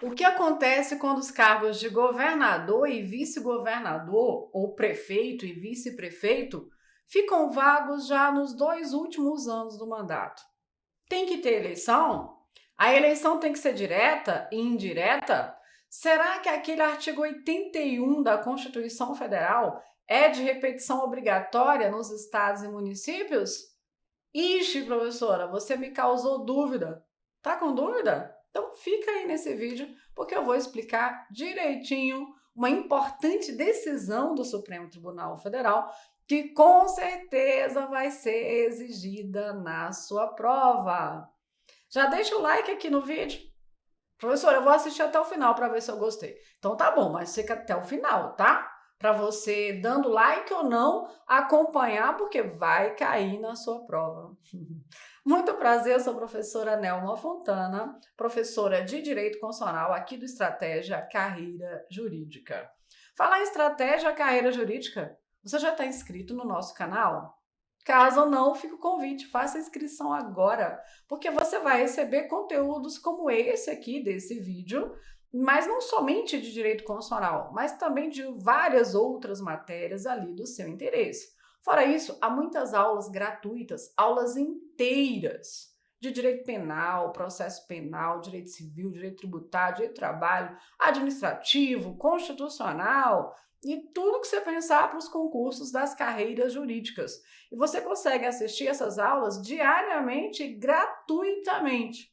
O que acontece quando os cargos de governador e vice-governador, ou prefeito e vice-prefeito, ficam vagos já nos 2 últimos anos do mandato? Tem que ter eleição? A eleição tem que ser direta e indireta? Será que aquele artigo 81 da Constituição Federal é de repetição obrigatória nos estados e municípios? Ixi, professora, você me causou dúvida. Tá com dúvida? Então fica aí nesse vídeo, porque eu vou explicar direitinho uma importante decisão do Supremo Tribunal Federal que com certeza vai ser exigida na sua prova. Já deixa o like aqui no vídeo. Professora, eu vou assistir até o final para ver se eu gostei. Então tá bom, mas fica até o final, tá? Para você, dando like ou não, acompanhar, porque vai cair na sua prova. Muito prazer, eu sou a professora Nelma Fontana, professora de Direito Constitucional aqui do Estratégia Carreira Jurídica. Falar em Estratégia Carreira Jurídica, você já está inscrito no nosso canal? Caso não, fica o convite, faça a inscrição agora, porque você vai receber conteúdos como esse aqui, desse vídeo, mas não somente de direito constitucional, mas também de várias outras matérias ali do seu interesse. Fora isso, há muitas aulas gratuitas, aulas inteiras de direito penal, processo penal, direito civil, direito tributário, direito do trabalho, administrativo, constitucional e tudo que você pensar para os concursos das carreiras jurídicas. E você consegue assistir essas aulas diariamente, gratuitamente.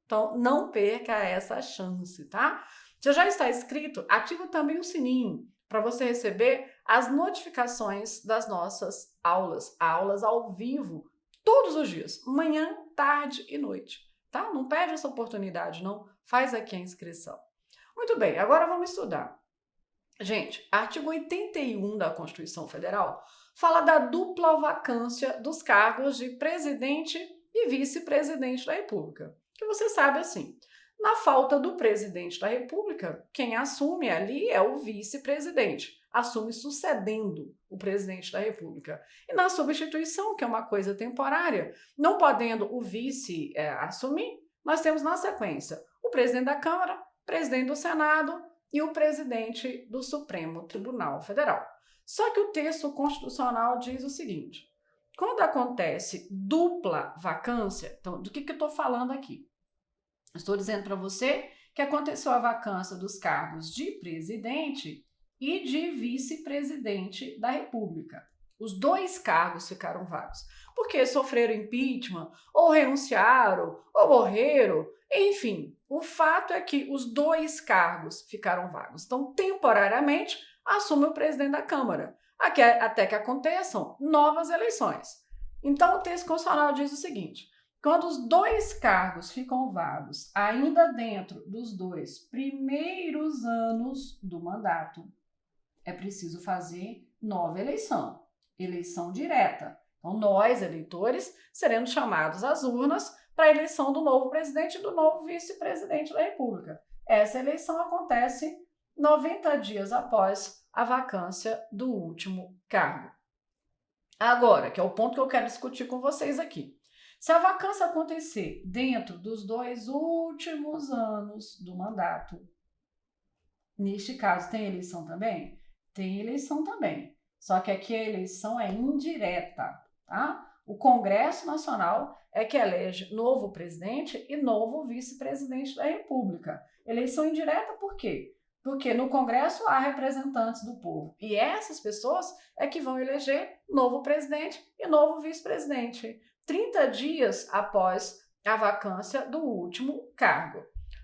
Então, não perca essa chance, tá? Se já está inscrito, ativa também o sininho para você receber as notificações das nossas aulas ao vivo, todos os dias, manhã, tarde e noite, tá? Não perde essa oportunidade, não. Faz aqui a inscrição. Muito bem, agora vamos estudar. Gente, artigo 81 da Constituição Federal fala da dupla vacância dos cargos de presidente e vice-presidente da República. Que você sabe assim, na falta do presidente da República, quem assume ali é o vice-presidente, assume sucedendo o presidente da República. E na substituição, que é uma coisa temporária, não podendo o vice assumir, nós temos na sequência o presidente da Câmara, presidente do Senado e o presidente do Supremo Tribunal Federal. Só que o texto constitucional diz o seguinte: quando acontece dupla vacância, então do que eu estou falando aqui? Estou dizendo para você que aconteceu a vacância dos cargos de presidente e de vice-presidente da República. Os 2 cargos ficaram vagos, porque sofreram impeachment, ou renunciaram, ou morreram, enfim. O fato é que os 2 cargos ficaram vagos. Então, temporariamente, assume o presidente da Câmara, até que aconteçam novas eleições. Então, o texto constitucional diz o seguinte: quando os 2 cargos ficam vagos, ainda dentro dos 2 primeiros anos do mandato, é preciso fazer nova eleição, eleição direta. Então, nós, eleitores, seremos chamados às urnas para a eleição do novo presidente e do novo vice-presidente da República. Essa eleição acontece 90 dias após a vacância do último cargo. Agora, que é o ponto que eu quero discutir com vocês aqui. Se a vacância acontecer dentro dos 2 últimos anos do mandato, neste caso, tem eleição também? Tem eleição também. Só que aqui a eleição é indireta, tá? O Congresso Nacional é que elege novo presidente e novo vice-presidente da República. Eleição indireta por quê? Porque no Congresso há representantes do povo. E essas pessoas é que vão eleger novo presidente e novo vice-presidente, 30 dias após a vacância do último cargo.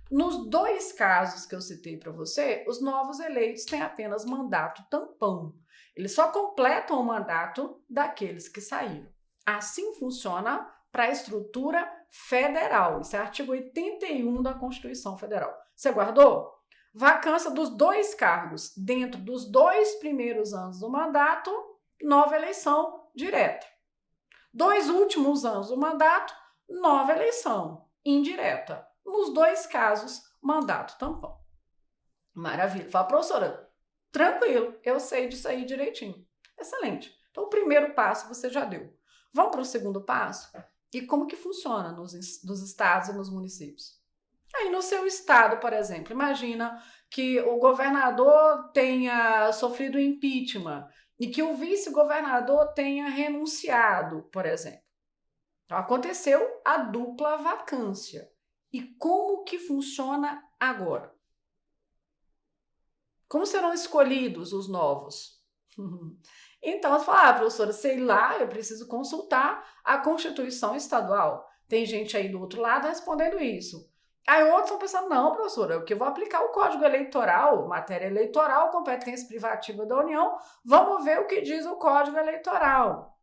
Nos 2 casos que eu citei para você, os novos eleitos têm apenas mandato tampão. Eles só completam o mandato daqueles que saíram. Assim funciona para a estrutura federal. Isso é artigo 81 da Constituição Federal. Você guardou? Vacância dos 2 cargos dentro dos 2 primeiros anos do mandato, nova eleição direta. 2 últimos anos do mandato, nova eleição indireta. Nos 2 casos, mandato tampão. Maravilha. Fala, professora, tranquilo, eu sei disso aí direitinho. Excelente. Então, o primeiro passo você já deu. Vamos para o segundo passo? E como que funciona nos estados e nos municípios? Aí no seu estado, por exemplo, imagina que o governador tenha sofrido impeachment e que o vice-governador tenha renunciado, por exemplo. Então, aconteceu a dupla vacância. E como que funciona agora? Como serão escolhidos os novos? Então, você fala, professora, sei lá, eu preciso consultar a Constituição Estadual. Tem gente aí do outro lado respondendo isso. Aí outros estão pensando, não, professora, eu que vou aplicar o Código Eleitoral, matéria eleitoral, competência privativa da União, vamos ver o que diz o Código Eleitoral.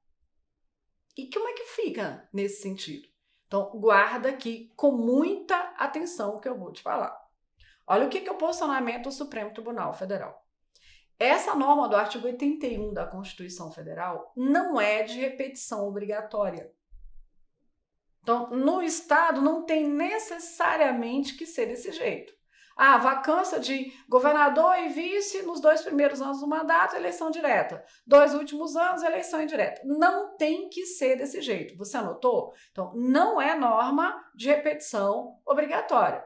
E como é que fica nesse sentido? Então, guarda aqui com muita atenção o que eu vou te falar. Olha o que é o posicionamento do Supremo Tribunal Federal. Essa norma do artigo 81 da Constituição Federal não é de repetição obrigatória. Então, no Estado não tem necessariamente que ser desse jeito. Ah, vacância de governador e vice nos 2 primeiros anos do mandato, eleição direta. 2 últimos anos, eleição indireta. Não tem que ser desse jeito. Você anotou? Então, não é norma de repetição obrigatória.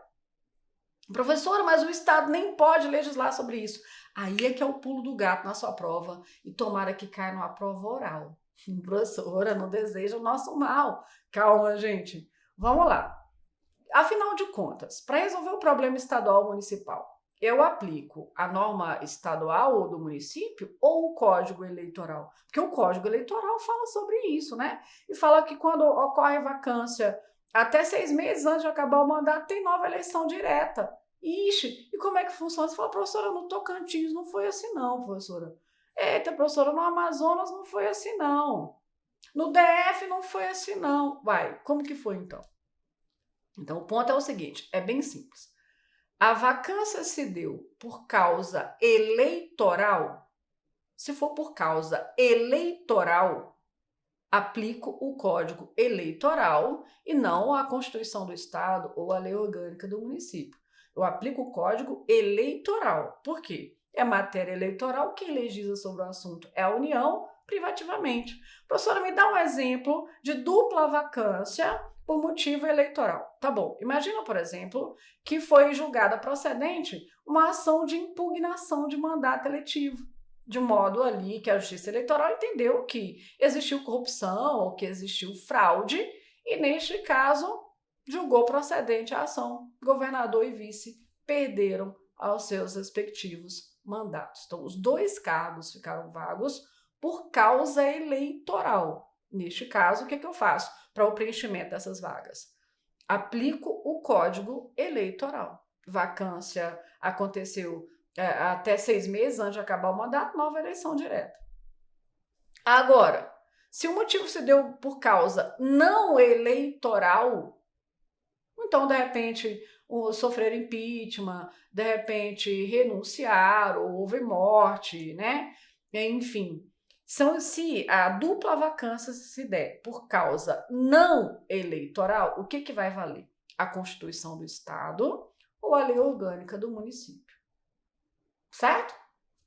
Professora, mas o Estado nem pode legislar sobre isso. Aí é que é o pulo do gato na sua prova e tomara que caia numa prova oral. Professora, não deseja o nosso mal. Calma, gente. Vamos lá. Afinal de contas, para resolver o problema estadual ou municipal, eu aplico a norma estadual ou do município ou o Código Eleitoral? Porque o Código Eleitoral fala sobre isso, né? E fala que quando ocorre vacância até 6 meses antes de acabar o mandato, tem nova eleição direta. Ixi, e como é que funciona? Você fala, professora, no Tocantins não foi assim não, professora. Eita, professora, no Amazonas não foi assim não. No DF não foi assim não. Vai, como que foi então? Então, o ponto é o seguinte, é bem simples. A vacância se deu por causa eleitoral. Se for por causa eleitoral, aplico o Código Eleitoral e não a Constituição do Estado ou a Lei Orgânica do município. Eu aplico o Código Eleitoral. Por quê? É matéria eleitoral, quem legisla sobre o assunto é a União, privativamente. Professora, me dá um exemplo de dupla vacância por motivo eleitoral. Tá bom, imagina, por exemplo, que foi julgada procedente uma ação de impugnação de mandato eletivo, de modo ali que a Justiça Eleitoral entendeu que existiu corrupção ou que existiu fraude e, neste caso, julgou procedente a ação. Governador e vice perderam aos seus respectivos mandatos. Então, os 2 cargos ficaram vagos por causa eleitoral. Neste caso, o que eu faço para o preenchimento dessas vagas? Aplico o Código Eleitoral. Vacância aconteceu até 6 meses antes de acabar o mandato, nova eleição direta. Agora, se o motivo se deu por causa não eleitoral, então, de repente, sofrer impeachment, de repente, renunciar, ou houve morte, né? Enfim, se a dupla vacância se der por causa não eleitoral, o que vai valer? A Constituição do Estado ou a Lei Orgânica do município? Certo?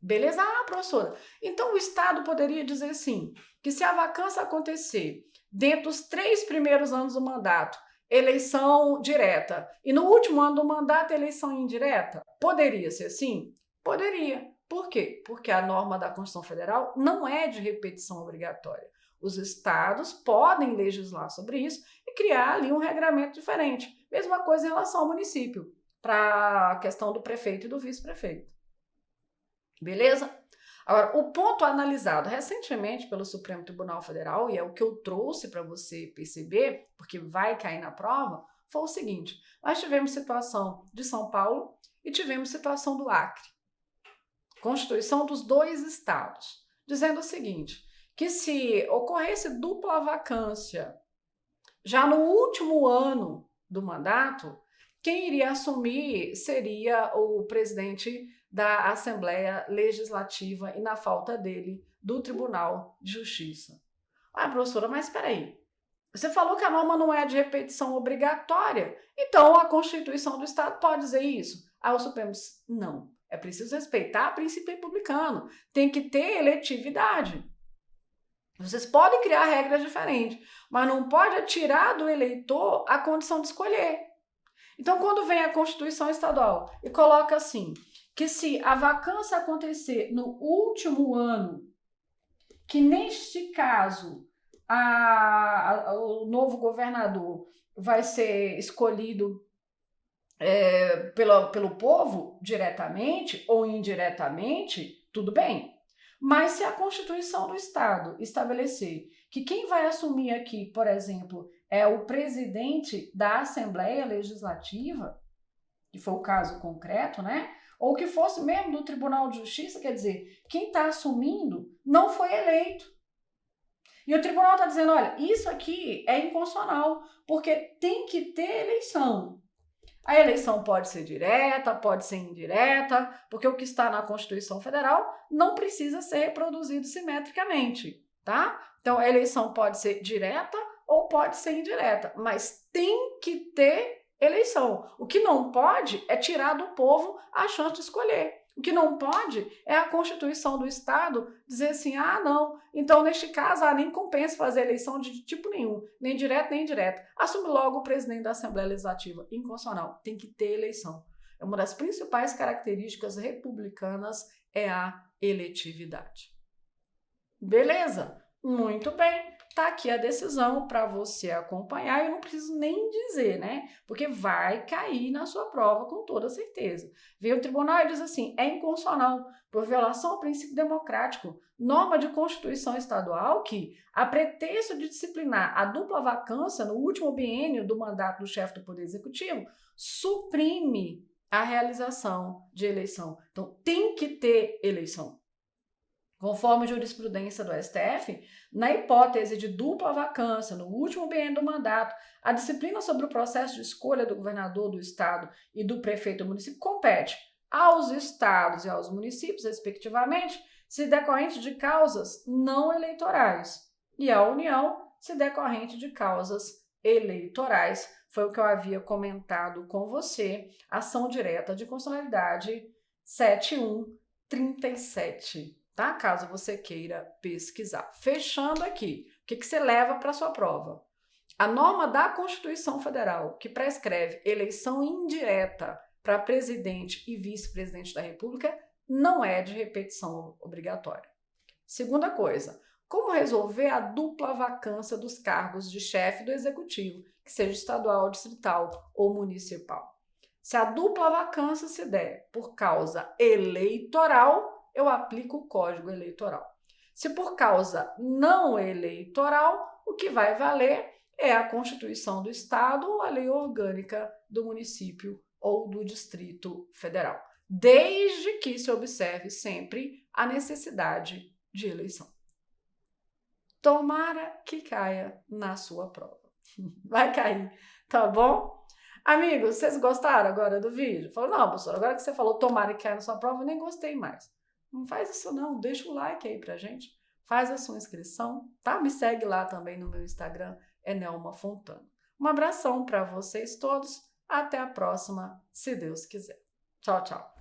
Beleza? Ah, professora. Então, o Estado poderia dizer assim, que se a vacância acontecer dentro dos 3 primeiros anos do mandato, eleição direta, e no último ano do mandato, eleição indireta, poderia ser assim? Poderia. Por quê? Porque a norma da Constituição Federal não é de repetição obrigatória. Os estados podem legislar sobre isso e criar ali um regramento diferente. Mesma coisa em relação ao município, para a questão do prefeito e do vice-prefeito. Beleza? Agora, o ponto analisado recentemente pelo Supremo Tribunal Federal, e é o que eu trouxe para você perceber, porque vai cair na prova, foi o seguinte: nós tivemos situação de São Paulo e tivemos situação do Acre. Constituição dos 2 estados, dizendo o seguinte, que se ocorresse dupla vacância já no último ano do mandato, quem iria assumir seria o presidente da Assembleia Legislativa e, na falta dele, do Tribunal de Justiça. Ah, professora, mas espera aí. Você falou que a norma não é de repetição obrigatória, então a Constituição do Estado pode dizer isso? Ah, o Supremo disse, não. É preciso respeitar o princípio republicano. Tem que ter eletividade. Vocês podem criar regras diferentes, mas não pode tirar do eleitor a condição de escolher. Então, quando vem a Constituição Estadual e coloca assim, que se a vacância acontecer no último ano, que neste caso o novo governador vai ser escolhido pelo povo, diretamente ou indiretamente, tudo bem. Mas se a Constituição do Estado estabelecer que quem vai assumir aqui, por exemplo, é o presidente da Assembleia Legislativa, que foi o caso concreto, né? Ou que fosse mesmo do Tribunal de Justiça, quer dizer, quem está assumindo não foi eleito. E o tribunal está dizendo, olha, isso aqui é inconstitucional, porque tem que ter eleição. A eleição pode ser direta, pode ser indireta, porque o que está na Constituição Federal não precisa ser reproduzido simetricamente, tá? Então, a eleição pode ser direta ou pode ser indireta, mas tem que ter eleição. O que não pode é tirar do povo a chance de escolher. O que não pode é a Constituição do Estado dizer assim, não, então neste caso nem compensa fazer eleição de tipo nenhum, nem direto nem indireto. Assume logo o presidente da Assembleia Legislativa. Inconstitucional, tem que ter eleição. É uma das principais características republicanas é a eletividade. Beleza? Muito bem. Tá aqui a decisão para você acompanhar, eu não preciso nem dizer, né? Porque vai cair na sua prova com toda certeza. Vem o tribunal e diz assim, é inconstitucional, por violação ao princípio democrático, norma de Constituição Estadual que, a pretexto de disciplinar a dupla vacância no último biênio do mandato do chefe do Poder Executivo, suprime a realização de eleição. Então, tem que ter eleição. Conforme jurisprudência do STF, na hipótese de dupla vacância no último biênio do mandato, a disciplina sobre o processo de escolha do governador do estado e do prefeito do município compete aos estados e aos municípios, respectivamente, se decorrente de causas não eleitorais, e à União, se decorrente de causas eleitorais. Foi o que eu havia comentado com você, ação direta de constitucionalidade 7137. Tá? Caso você queira pesquisar. Fechando aqui, o que você leva para a sua prova? A norma da Constituição Federal, que prescreve eleição indireta para presidente e vice-presidente da República, não é de repetição obrigatória. Segunda coisa, como resolver a dupla vacância dos cargos de chefe do Executivo, que seja estadual, distrital ou municipal? Se a dupla vacância se der por causa eleitoral, eu aplico o Código Eleitoral. Se por causa não eleitoral, o que vai valer é a Constituição do Estado ou a lei orgânica do município ou do Distrito Federal, desde que se observe sempre a necessidade de eleição. Tomara que caia na sua prova. Vai cair, tá bom? Amigos, vocês gostaram agora do vídeo? Falaram, não, professor, agora que você falou tomara que caia na sua prova, eu nem gostei mais. Não faz isso não, deixa o like aí pra gente, faz a sua inscrição, tá? Me segue lá também no meu Instagram, é Nelma Fontana. Um abração para vocês todos, até a próxima, se Deus quiser. Tchau, tchau.